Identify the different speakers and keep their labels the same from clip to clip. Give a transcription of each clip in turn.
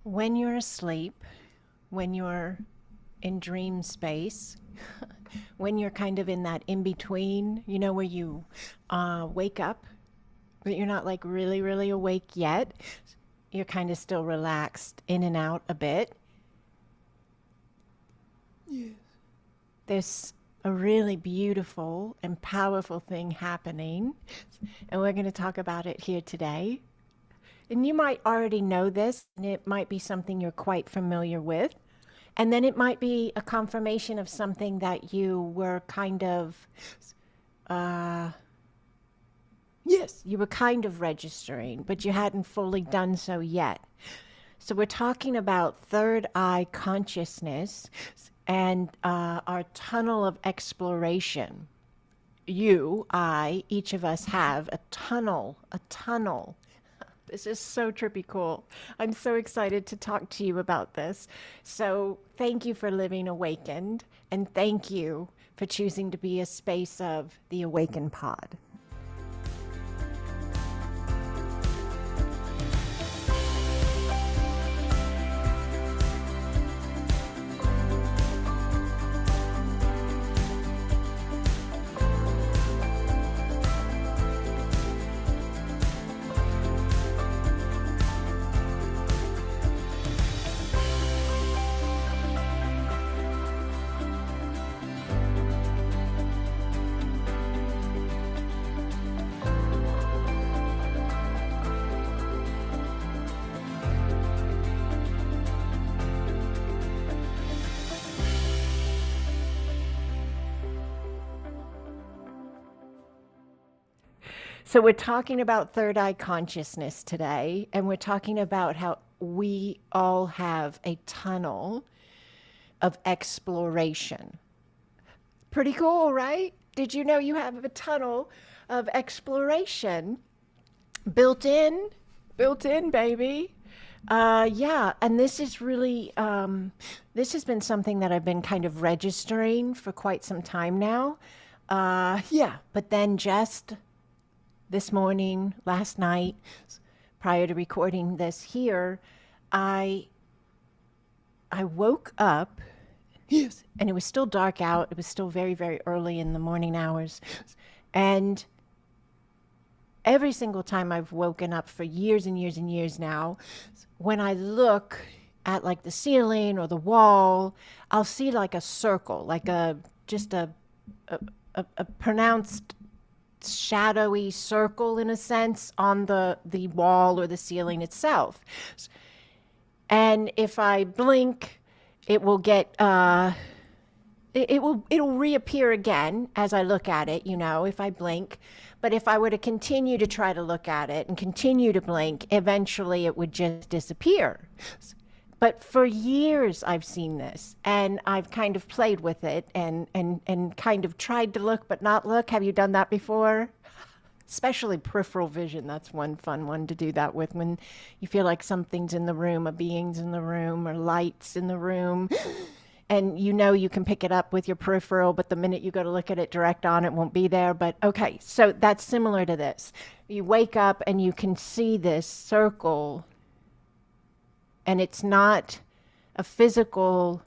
Speaker 1: When you're asleep, when you're in dream space, when you're kind of in that in between, where you wake up, but you're not like really, really awake yet, you're kind of still relaxed in and out a bit.
Speaker 2: Yes.
Speaker 1: There's a really beautiful and powerful thing happening, and we're going to talk about it here today. And you might already know this, and it might be something you're quite familiar with. And then it might be a confirmation of something that you were kind of, uh,
Speaker 2: Yes.
Speaker 1: you were kind of registering, but you hadn't fully done so yet. So we're talking about third eye consciousness and our tunnel of exploration. You, I, each of us have a tunnel, a tunnel. This is so trippy cool. I'm so excited to talk to you about this. So, thank you for living awakened, and thank you for choosing to be a space of the AwakenPod. So, we're talking about third eye consciousness today, and we're talking about how we all have a tunnel of exploration. Pretty cool, right? Did you know you have a tunnel of exploration built in? Built in, baby. Yeah, and this is really, this has been something that I've been kind of registering for quite some time now. Yeah, but then just this morning, last night, prior to recording this here, I I woke up.
Speaker 2: Yes.
Speaker 1: And it was still dark out. It was still very, very early in the morning hours. And every single time I've woken up for years and years and years now, when I look at like the ceiling or the wall, I'll see like a circle, like a just a, a pronounced shadowy circle in a sense on the wall or the ceiling itself. And if I blink, it will get it'll reappear again as I look at it, if I blink. But if I were to continue to try to look at it and continue to blink, eventually it would just disappear. But for years I've seen this and I've kind of played with it and kind of tried to look but not look. Have you done that before? Especially peripheral vision. That's one fun one to do that with when you feel like something's in the room, a being's in the room, or lights in the room. And you can pick it up with your peripheral, but the minute you go to look at it direct on, it won't be there. But okay, so that's similar to this. You wake up and you can see this circle, and it's not a physical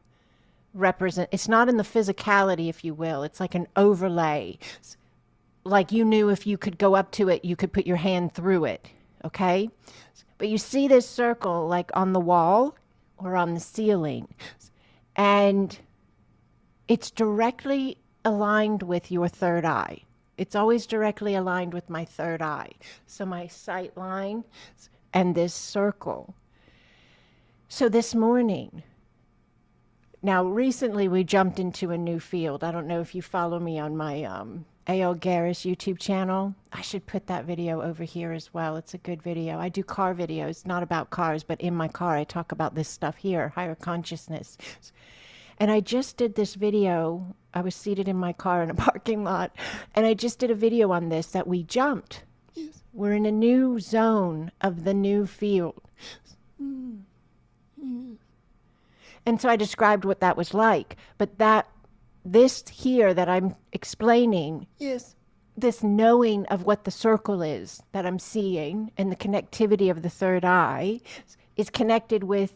Speaker 1: it's not in the physicality, if you will. It's like an overlay. Like you knew if you could go up to it, you could put your hand through it, okay? But you see this circle like on the wall or on the ceiling, and it's directly aligned with your third eye. It's always directly aligned with my third eye. So my sight line and this circle. So this morning, now recently we jumped into a new field. I don't know if you follow me on my Garris YouTube channel. I should put that video over here as well. It's a good video. I do car videos, not about cars, but in my car I talk about this stuff here, higher consciousness. And I just did this video. I was seated in my car in a parking lot, and I just did a video on this that we jumped.
Speaker 2: Yes.
Speaker 1: We're in a new zone of the new field.
Speaker 2: Mm. Yes.
Speaker 1: And so I described what that was like. But this here that I'm explaining,
Speaker 2: Yes.
Speaker 1: this knowing of what the circle is that I'm seeing and the connectivity of the third eye is connected with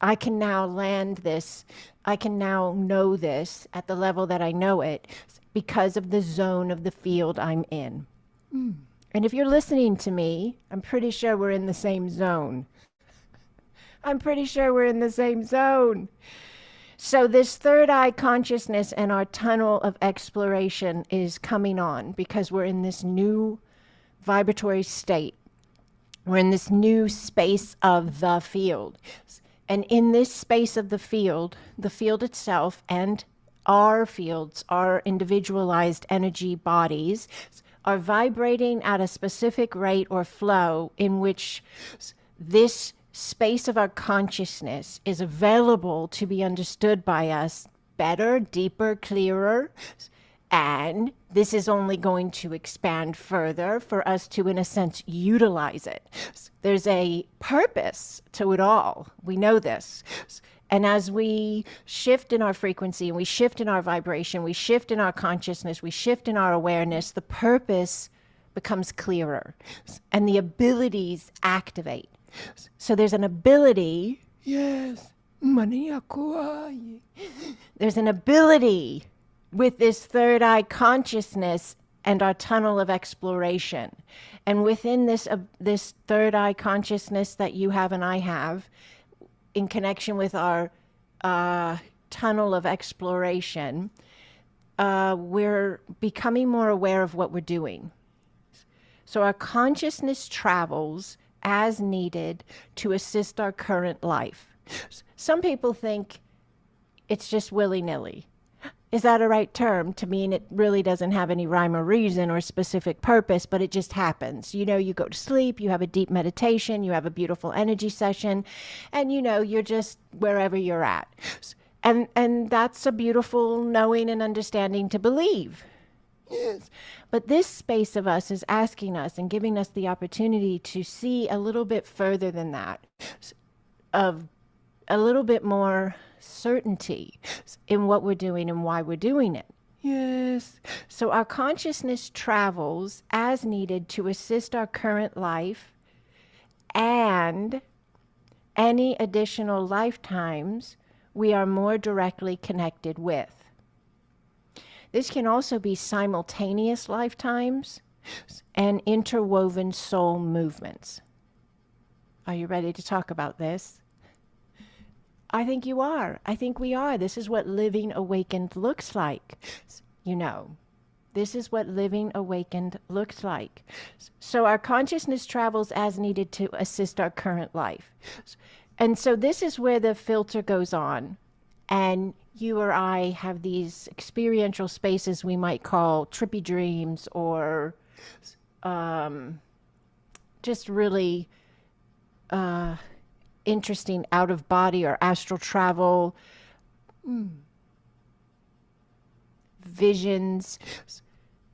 Speaker 1: I can now land this. I can now know this at the level that I know it because of the zone of the field I'm in. And if you're listening to me, I'm pretty sure we're in the same zone. I'm pretty sure we're in the same zone. So this third eye consciousness and our tunnel of exploration is coming on because we're in this new vibratory state. We're in this new space of the field. And in this space of the field itself and our fields, our individualized energy bodies, are vibrating at a specific rate or flow in which this space of our consciousness is available to be understood by us better, deeper, clearer. And this is only going to expand further for us to, in a sense, utilize it. There's a purpose to it all. We know this. And as we shift in our frequency and we shift in our vibration, we shift in our consciousness, we shift in our awareness, the purpose becomes clearer and the abilities activate. So there's an ability.
Speaker 2: Yes. Mania kawaii.
Speaker 1: There's an ability with this third eye consciousness and our tunnel of exploration. And within this third eye consciousness that you have and I have, in connection with our tunnel of exploration, we're becoming more aware of what we're doing. So our consciousness travels as needed to assist our current life. Some people think it's just willy-nilly. Is that a right term to mean it really doesn't have any rhyme or reason or specific purpose, but it just happens? You know, you go to sleep, you have a deep meditation, you have a beautiful energy session, and you know, you're just wherever you're at. And that's a beautiful knowing and understanding to believe.
Speaker 2: Yes.
Speaker 1: But this space of us is asking us and giving us the opportunity to see a little bit further than that, of a little bit more certainty in what we're doing and why we're doing it.
Speaker 2: Yes.
Speaker 1: So our consciousness travels as needed to assist our current life and any additional lifetimes we are more directly connected with. This can also be simultaneous lifetimes and interwoven soul movements. Are you ready to talk about this? I think you are. I think we are. This is what living awakened looks like. You know, this is what living awakened looks like. So our consciousness travels as needed to assist our current life. And so this is where the filter goes on. And you or I have these experiential spaces we might call trippy dreams or just really interesting out of body or astral travel, visions,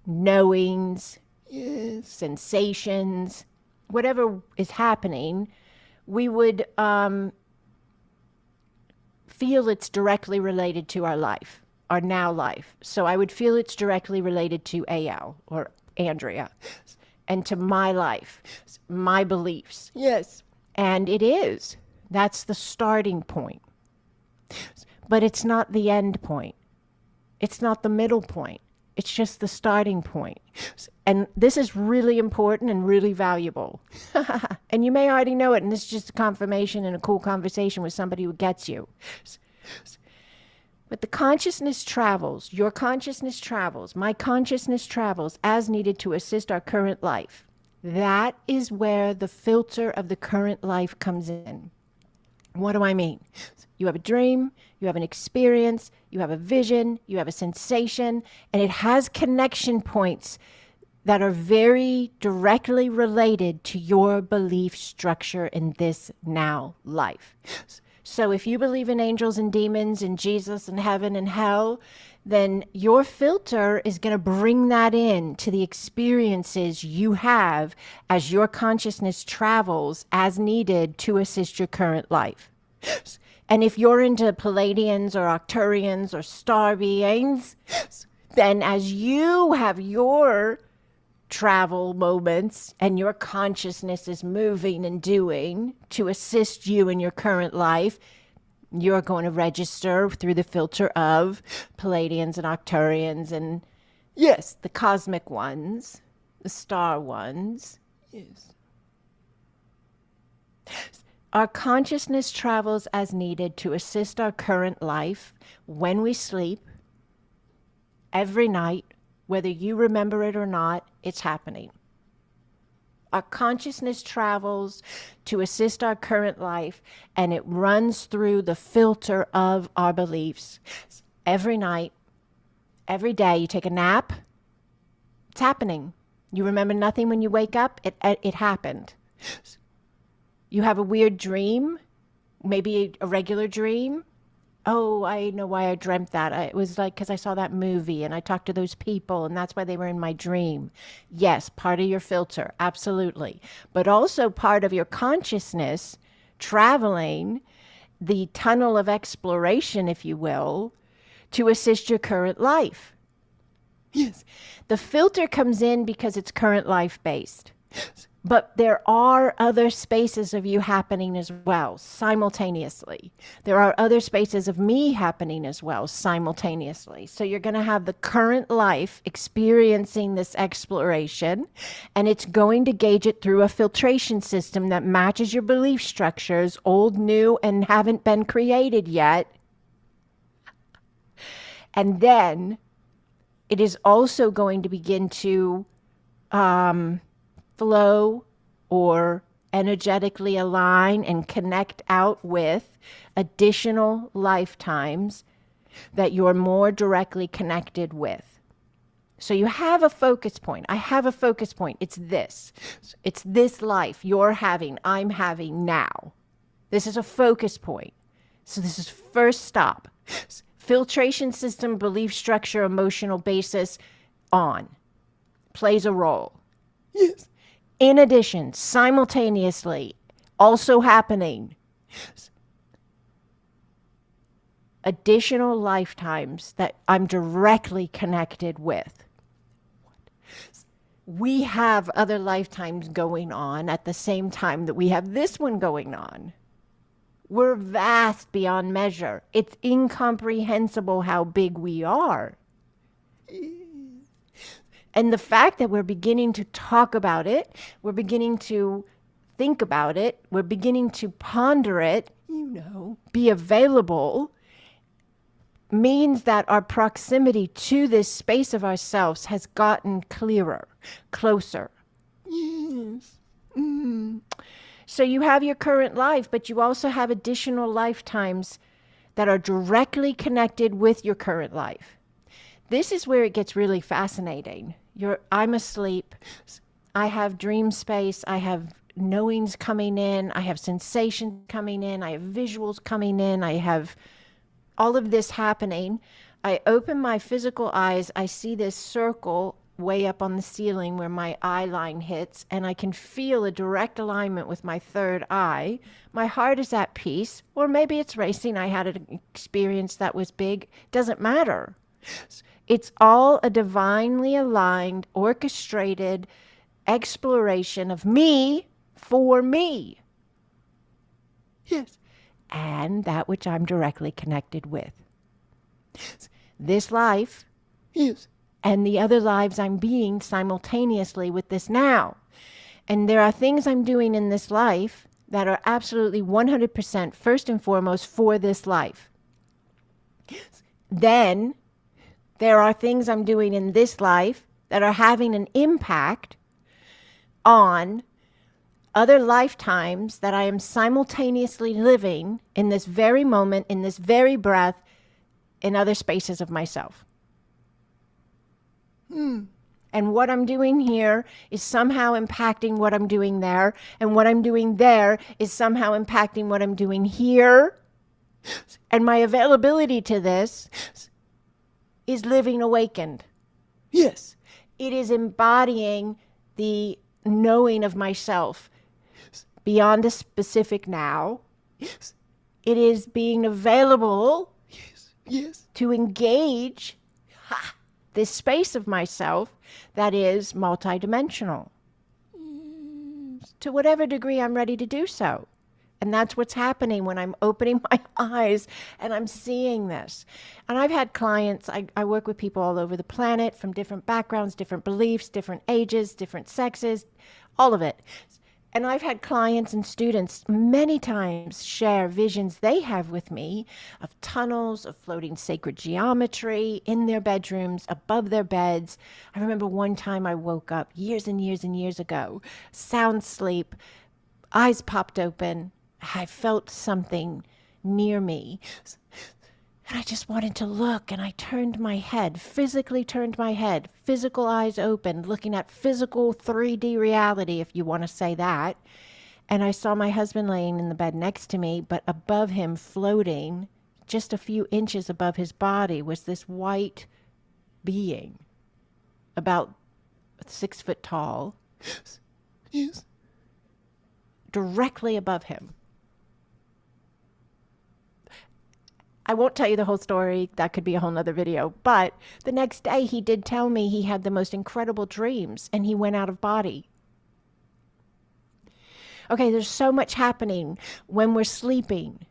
Speaker 1: knowings,
Speaker 2: Yes.
Speaker 1: sensations, whatever is happening, we would feel it's directly related to our life, our now life. So I would feel it's directly related to AL or Andrea and to my life, my beliefs.
Speaker 2: Yes.
Speaker 1: And it is. That's the starting point. But it's not the end point. It's not the middle point. It's just the starting point. And this is really important and really valuable. And you may already know it, and this is just a confirmation and a cool conversation with somebody who gets you. But the consciousness travels, your consciousness travels, my consciousness travels as needed to assist our current life. That is where the filter of the current life comes in. What do I mean? You have a dream, you have an experience, you have a vision, you have a sensation, and it has connection points that are very directly related to your belief structure in this now life. So if you believe in angels and demons and Jesus and heaven and hell, then your filter is going to bring that in to the experiences you have as your consciousness travels as needed to assist your current life. And if you're into Palladians or Arcturians or star beings, then as you have your travel moments and your consciousness is moving and doing to assist you in your current life, You're going to register through the filter of Palladians and Octurians and, yes, the cosmic ones, the star ones.
Speaker 2: Yes.
Speaker 1: Our consciousness travels as needed to assist our current life when we sleep. Every night, whether you remember it or not, it's happening. Our consciousness travels to assist our current life, and it runs through the filter of our beliefs. Every night, every day, you take a nap, it's happening. You remember nothing when you wake up, it happened. You have a weird dream, maybe a regular dream. Oh, I know why I dreamt that. It was like because I saw that movie and I talked to those people and that's why they were in my dream. Yes, part of your filter, absolutely. But also part of your consciousness traveling the tunnel of exploration, if you will, to assist your current life.
Speaker 2: Yes.
Speaker 1: The filter comes in because it's current life based. But there are other spaces of you happening as well, simultaneously. There are other spaces of me happening as well, simultaneously. So you're going to have the current life experiencing this exploration, and it's going to gauge it through a filtration system that matches your belief structures, old, new, and haven't been created yet. And then it is also going to begin to flow or energetically align and connect out with additional lifetimes that you're more directly connected with. So you have a focus point. I have a focus point. It's this. It's this life you're having, I'm having now. This is a focus point. So this is first stop. Filtration system, belief structure, emotional basis on. Plays a role.
Speaker 2: Yes.
Speaker 1: In addition, simultaneously, also happening, additional lifetimes that I'm directly connected with. We have other lifetimes going on at the same time that we have this one going on. We're vast beyond measure. It's incomprehensible how big we are. And the fact that we're beginning to talk about it, we're beginning to think about it, we're beginning to ponder it, be available, means that our proximity to this space of ourselves has gotten clearer, closer.
Speaker 2: Yes.
Speaker 1: So you have your current life, but you also have additional lifetimes that are directly connected with your current life. This is where it gets really fascinating. I'm asleep. I have dream space. I have knowings coming in. I have sensations coming in. I have visuals coming in. I have all of this happening. I open my physical eyes. I see this circle way up on the ceiling where my eye line hits, and I can feel a direct alignment with my third eye. My heart is at peace, or maybe it's racing. I had an experience that was big. Doesn't matter. It's all a divinely aligned, orchestrated exploration of me for me.
Speaker 2: Yes.
Speaker 1: And that which I'm directly connected with. This life.
Speaker 2: Yes.
Speaker 1: And the other lives I'm being simultaneously with this now. And there are things I'm doing in this life that are absolutely 100% first and foremost for this life. Then there are things I'm doing in this life that are having an impact on other lifetimes that I am simultaneously living in this very moment, in this very breath, in other spaces of myself. And what I'm doing here is somehow impacting what I'm doing there. And what I'm doing there is somehow impacting what I'm doing here. And my availability to this is living awakened.
Speaker 2: Yes.
Speaker 1: It is embodying the knowing of myself beyond a specific now.
Speaker 2: Yes.
Speaker 1: It is being available
Speaker 2: Yes.
Speaker 1: to engage this space of myself that is multidimensional. To whatever degree I'm ready to do so. And that's what's happening when I'm opening my eyes and I'm seeing this. And I've had clients, I work with people all over the planet from different backgrounds, different beliefs, different ages, different sexes, all of it. And I've had clients and students many times share visions they have with me of tunnels, of floating sacred geometry in their bedrooms, above their beds. I remember one time I woke up years and years and years ago, sound sleep, eyes popped open. I felt something near me. And I just wanted to look, and I turned my head, physically turned my head, physical eyes open, looking at physical 3D reality, if you want to say that. And I saw my husband laying in the bed next to me, but above him, floating, just a few inches above his body, was this white being, about 6 foot tall,
Speaker 2: Yes.
Speaker 1: directly above him. I won't tell you the whole story. That could be a whole nother video. But the next day he did tell me he had the most incredible dreams and he went out of body. Okay, there's so much happening when we're sleeping.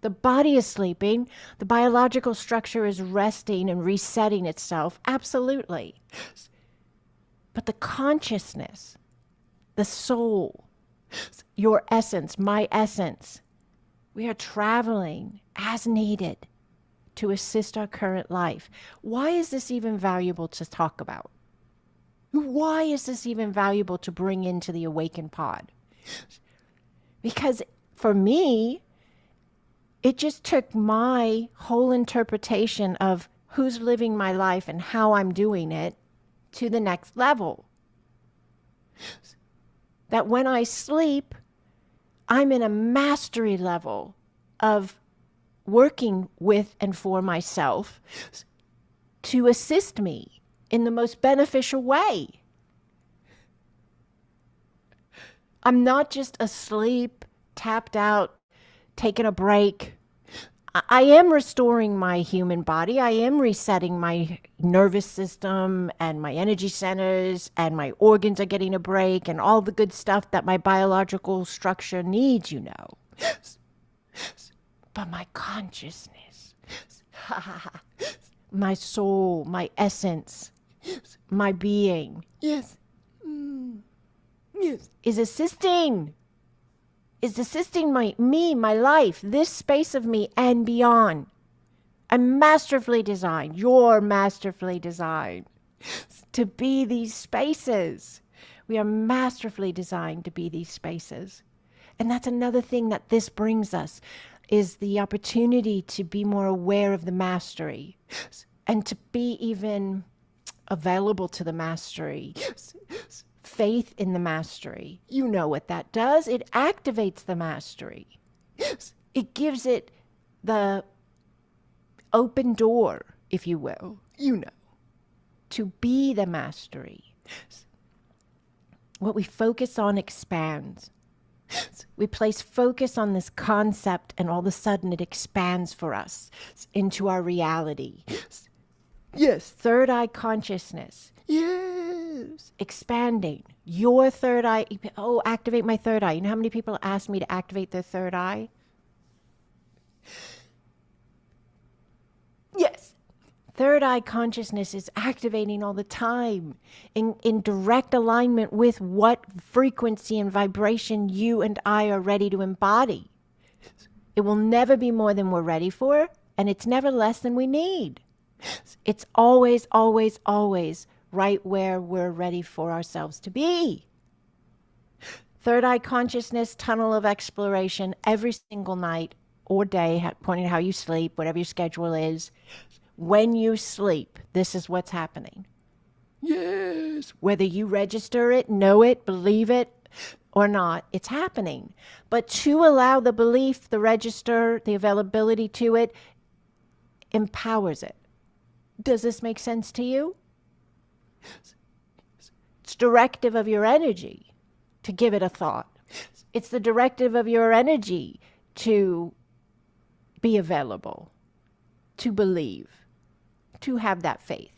Speaker 1: The body is sleeping. The biological structure is resting and resetting itself. Absolutely. But the consciousness, the soul, your essence, my essence, we are traveling as needed to assist our current life. Why is this even valuable to talk about? Why is this even valuable to bring into the AwakenPod? Because for me, it just took my whole interpretation of who's living my life and how I'm doing it to the next level. That when I sleep, I'm in a mastery level of working with and for myself to assist me in the most beneficial way. I'm not just asleep, tapped out, taking a break. I am restoring my human body. I am resetting my nervous system and my energy centers, and my organs are getting a break and all the good stuff that my biological structure needs, you know. But my consciousness, my soul, my essence, my being
Speaker 2: Yes. Yes.
Speaker 1: is assisting my life, this space of me and beyond. I'm masterfully designed, you're masterfully designed to be these spaces. We are masterfully designed to be these spaces. And that's another thing that this brings us, is the opportunity to be more aware of the mastery and to be even available to the mastery. Faith in the mastery. You know what that does. It activates the mastery. It gives it the open door, if you will, you know, to be the mastery. What we focus on expands. We place focus on this concept and all of a sudden it expands for us into our reality.
Speaker 2: Yes.
Speaker 1: Third eye consciousness.
Speaker 2: Yes.
Speaker 1: Expanding your third eye. Oh, activate my third eye. You know how many people ask me to activate their third eye?
Speaker 2: Yes.
Speaker 1: Third eye consciousness is activating all the time in direct alignment with what frequency and vibration you and I are ready to embody. It will never be more than we're ready for, and it's never less than we need. It's always, always, always right where we're ready for ourselves to be. Third eye consciousness, tunnel of exploration, every single night or day, according to how you sleep, whatever your schedule is. When you sleep, this is what's happening.
Speaker 2: Yes.
Speaker 1: Whether you register it, know it, believe it, or not, it's happening. But to allow the belief, the register, the availability to it, empowers it. Does this make sense to you? It's directive of your energy to give it a thought. It's the directive of your energy to be available, to believe, to have that faith.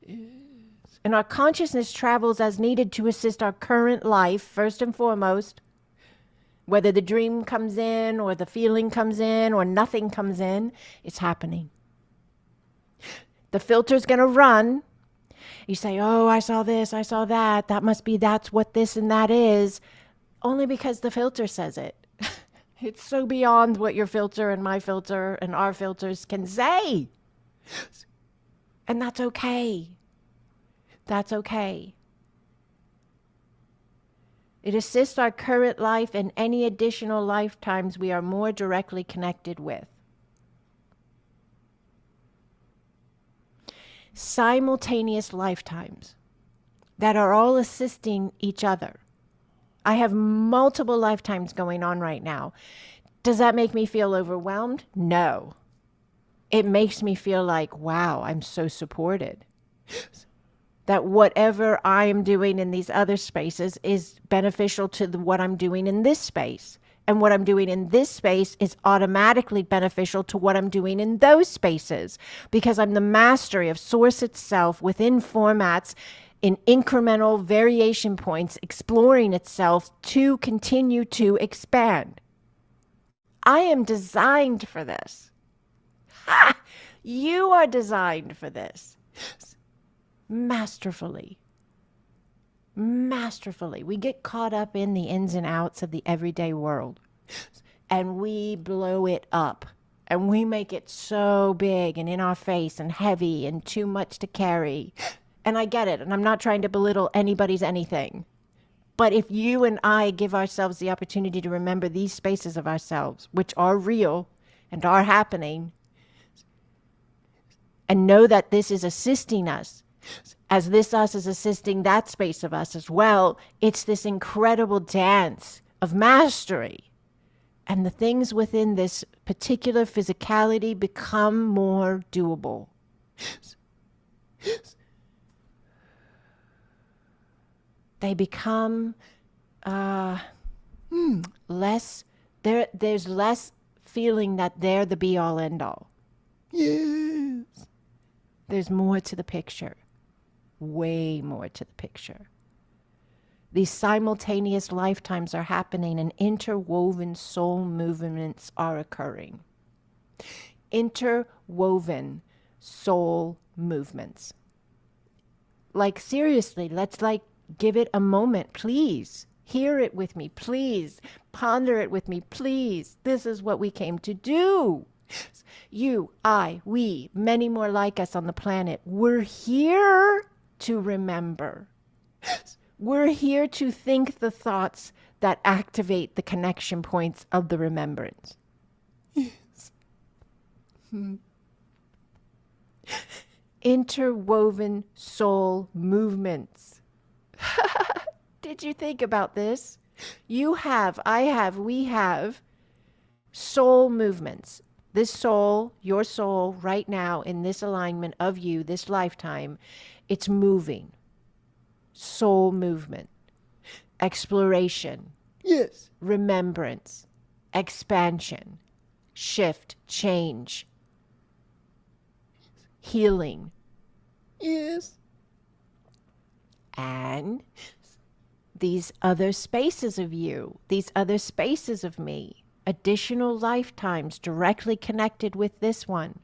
Speaker 1: And our consciousness travels as needed to assist our current life, first and foremost. Whether the dream comes in or the feeling comes in or nothing comes in, it's happening. The filter's going to run. You say, oh, I saw this, I saw that. That's what this and that is. Only because the filter says it. It's so beyond what your filter and my filter and our filters can say. And that's okay. That's okay. It assists our current life and any additional lifetimes we are more directly connected with. Simultaneous lifetimes that are all assisting each other. I have multiple lifetimes going on right now. Does that make me feel overwhelmed? No. It makes me feel like, wow, I'm so supported. That whatever I am doing in these other spaces is beneficial to what I'm doing in this space. And what I'm doing in this space is automatically beneficial to what I'm doing in those spaces. Because I'm the mastery of source itself within formats in incremental variation points, exploring itself to continue to expand. I am designed for this. Ha! You are designed for this. Masterfully. Masterfully. We get caught up in the ins and outs of the everyday world. And we blow it up. And we make it so big and in our face and heavy and too much to carry. And I get it. And I'm not trying to belittle anybody's anything. But if you and I give ourselves the opportunity to remember these spaces of ourselves, which are real and are happening, and know that this is assisting us, as this us is assisting that space of us as well, it's this incredible dance of mastery. And the things within this particular physicality become more doable. They become less, there's less feeling that they're the be-all, end-all.
Speaker 2: Yes.
Speaker 1: There's more to the picture. Way more to the picture. These simultaneous lifetimes are happening and interwoven soul movements are occurring. Interwoven soul movements. Like seriously, let's give it a moment, please. Hear it with me, please. Ponder it with me, please. This is what we came to do. You, I, we, many more like us on the planet, we're here to remember. We're here to think the thoughts that activate the connection points of the remembrance.
Speaker 2: Yes.
Speaker 1: Interwoven soul movements. Did you think about this? You have, I have, we have soul movements. This soul, your soul, right now in this alignment of you, this lifetime, it's moving. Soul movement. Exploration.
Speaker 2: Yes.
Speaker 1: Remembrance. Expansion. Shift. Change. Healing.
Speaker 2: Yes.
Speaker 1: And these other spaces of you, these other spaces of me, additional lifetimes directly connected with this one.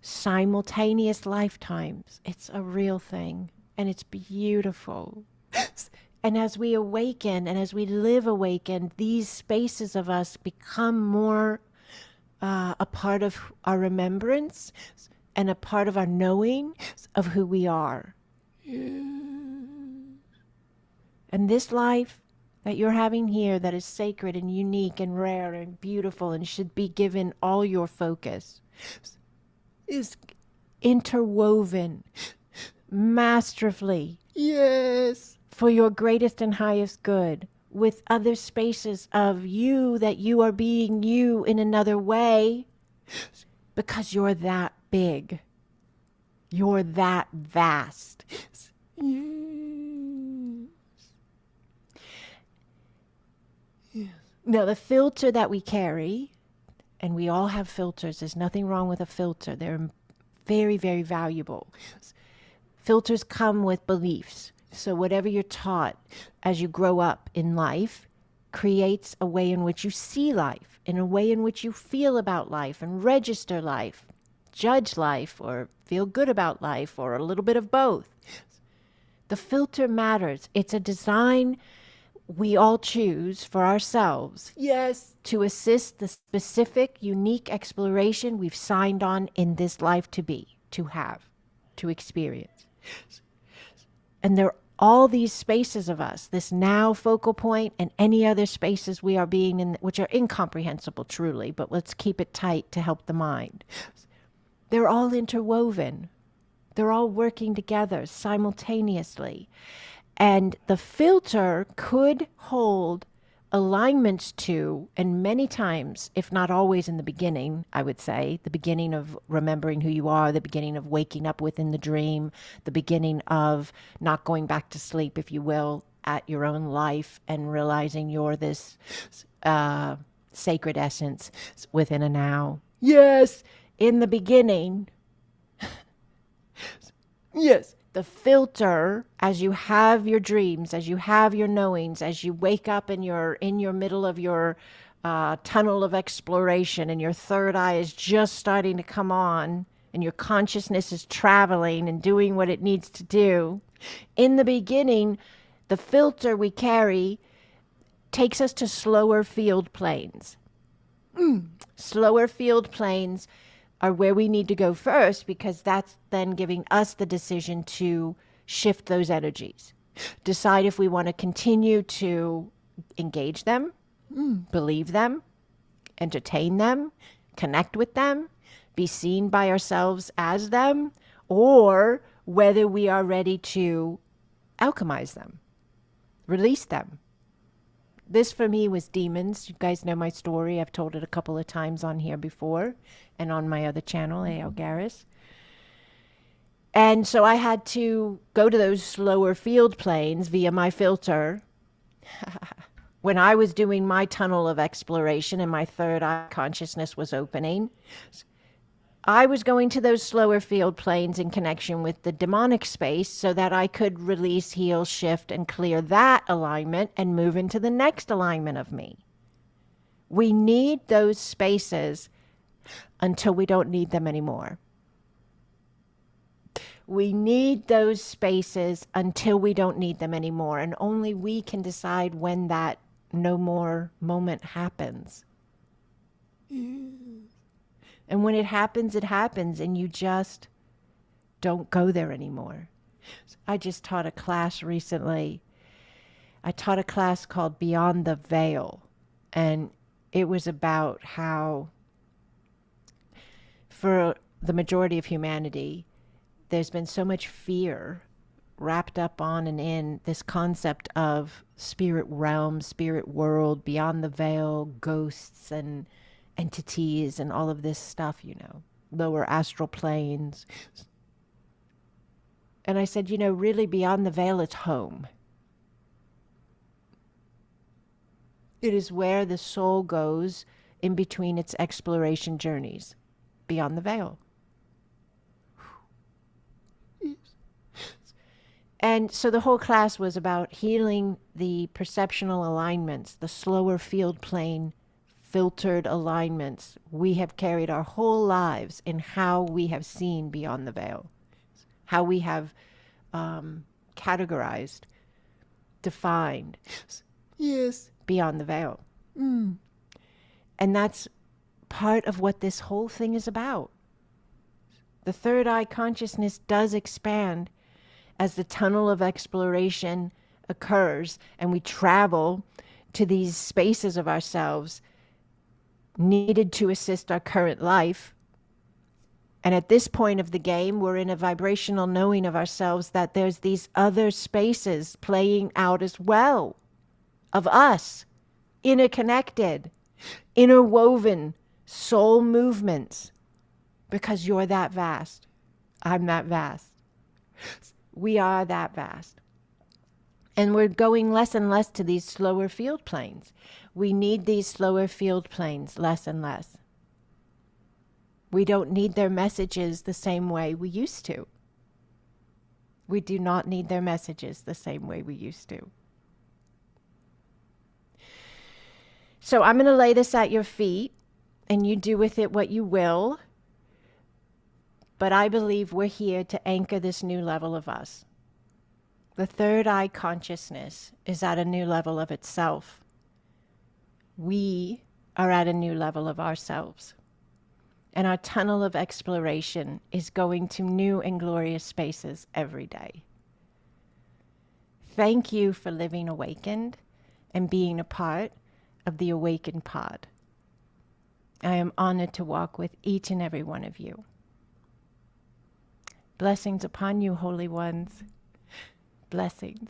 Speaker 1: Simultaneous lifetimes. It's a real thing. And it's beautiful. And as we awaken and as we live awakened, these spaces of us become more a part of our remembrance and a part of our knowing of who we are. And this life that you're having here that is sacred and unique and rare and beautiful and should be given all your focus is interwoven masterfully.
Speaker 2: Yes.
Speaker 1: For your greatest and highest good with other spaces of you that you are being you in another way because you're that big. You're that vast.
Speaker 2: Yes.
Speaker 1: Now, the filter that we carry, and we all have filters. There's nothing wrong with a filter. They're very, very valuable. Filters come with beliefs. So whatever you're taught as you grow up in life, creates a way in which you see life, in a way in which you feel about life and register life, judge life, or feel good about life, or a little bit of both. The filter matters. It's a design we all choose for ourselves.
Speaker 2: Yes.
Speaker 1: To assist the specific, unique exploration we've signed on in this life to be, to have, to experience. And there are all these spaces of us, this now focal point and any other spaces we are being in, which are incomprehensible truly, but let's keep it tight to help the mind. They're all interwoven. They're all working together simultaneously. And the filter could hold alignments to, and many times, if not always in the beginning, I would say, the beginning of remembering who you are, the beginning of waking up within the dream, the beginning of not going back to sleep, if you will, at your own life and realizing you're this sacred essence within a now.
Speaker 2: Yes.
Speaker 1: In the beginning,
Speaker 2: Yes.
Speaker 1: the filter, as you have your dreams, as you have your knowings, as you wake up and you're in your middle of your tunnel of exploration and your third eye is just starting to come on and your consciousness is traveling and doing what it needs to do. In the beginning, the filter we carry takes us to slower field planes. Slower field planes are where we need to go first, because that's then giving us the decision to shift those energies. Decide if we want to continue to engage them, believe them, entertain them, connect with them, be seen by ourselves as them, or whether we are ready to alchemize them, release them. This for me was demons. You guys know my story. I've told it a couple of times on here before and on my other channel, Garris. And so I had to go to those slower field planes via my filter. When I was doing my tunnel of exploration and my third eye consciousness was opening, I was going to those slower field planes in connection with the demonic space so that I could release, heal, shift, and clear that alignment and move into the next alignment of me. We need those spaces until we don't need them anymore. We need those spaces until we don't need them anymore, and only we can decide when that no more moment happens. And when it happens, and you just don't go there anymore. I just taught a class recently. I taught a class called Beyond the Veil, and it was about how, for the majority of humanity, there's been so much fear wrapped up on and in this concept of spirit realm, spirit world, beyond the veil, ghosts and entities and all of this stuff, lower astral planes. And I said, really beyond the veil, it's home. It is where the soul goes in between its exploration journeys, beyond the veil. And so the whole class was about healing the perceptional alignments, the slower field plane filtered alignments we have carried our whole lives in how we have seen beyond the veil, how we have categorized, defined beyond the veil. And that's part of what this whole thing is about. The third eye consciousness does expand as the tunnel of exploration occurs and we travel to these spaces of ourselves needed to assist our current life. And at this point of the game, we're in a vibrational knowing of ourselves that there's these other spaces playing out as well, of us, interconnected, interwoven soul movements, because you're that vast. I'm that vast. We are that vast. And we're going less and less to these slower field planes. We need these slower field planes less and less. We don't need their messages the same way we used to. We do not need their messages the same way we used to. So I'm going to lay this at your feet, and you do with it what you will. But I believe we're here to anchor this new level of us. The third eye consciousness is at a new level of itself. We are at a new level of ourselves. And our tunnel of exploration is going to new and glorious spaces every day. Thank you for living awakened and being a part of the AwakenPod. I am honored to walk with each and every one of you. Blessings upon you, holy ones. Blessings.